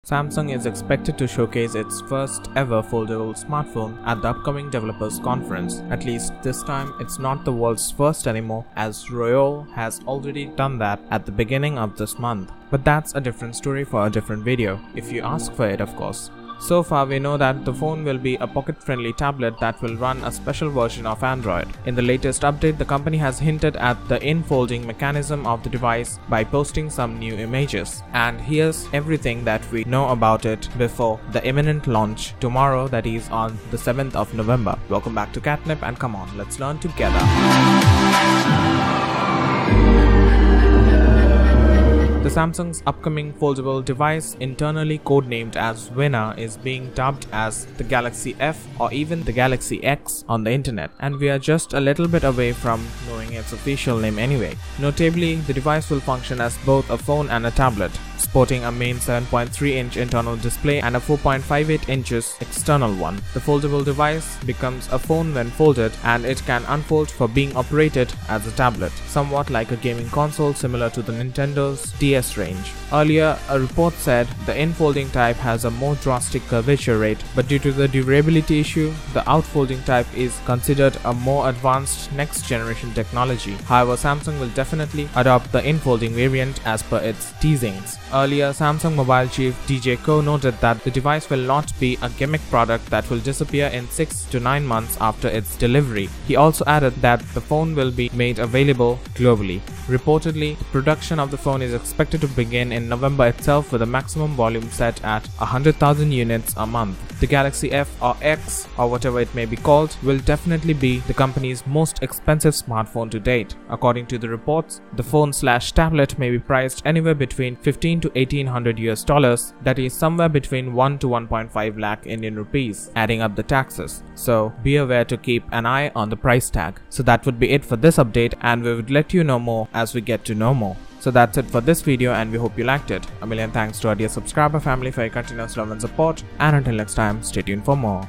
Samsung is expected to showcase its first ever foldable smartphone at the upcoming developers conference. At least this time it's not the world's first anymore, as Royole has already done that at the beginning of this month. But that's a different story for a different video, if you ask for it of course. So far we know that the phone will be a pocket-friendly tablet that will run a special version of Android. In the latest update, the company has hinted at the in-folding mechanism of the device by posting some new images. And here's everything that we know about it before the imminent launch tomorrow, that is on the 7th of November. Welcome back to QatNip, and come on, let's learn together. The Samsung's upcoming foldable device, internally codenamed as Winner, is being dubbed as the Galaxy F or even the Galaxy X on the internet, and we are just a little bit away from knowing its official name anyway. Notably, the device will function as both a phone and a tablet, sporting a main 7.3-inch internal display and a 4.58 inches external one. The foldable device becomes a phone when folded, and it can unfold for being operated as a tablet, somewhat like a gaming console similar to the Nintendo's DS range. Earlier, a report said the in-folding type has a more drastic curvature rate, but due to the durability issue, the outfolding type is considered a more advanced next-generation technology. However, Samsung will definitely adopt the in-folding variant as per its teasings. Earlier, Samsung mobile chief DJ Ko noted that the device will not be a gimmick product that will disappear in 6 to 9 months after its delivery. He also added that the phone will be made available globally. Reportedly, the production of the phone is expected to begin in November itself, with a maximum volume set at 100,000 units a month. The Galaxy F or X, or whatever it may be called, will definitely be the company's most expensive smartphone to date. According to the reports, the phone/tablet may be priced anywhere between $1,500 to $1,800, that is somewhere between 1 to 1.5 lakh Indian rupees, adding up the taxes. So be aware to keep an eye on the price tag. So that would be it for this update, and we would let you know more as we get to know more. So that's it for this video, and we hope you liked it. A million thanks to our dear subscriber family for your continuous love and support, and until next time, stay tuned for more.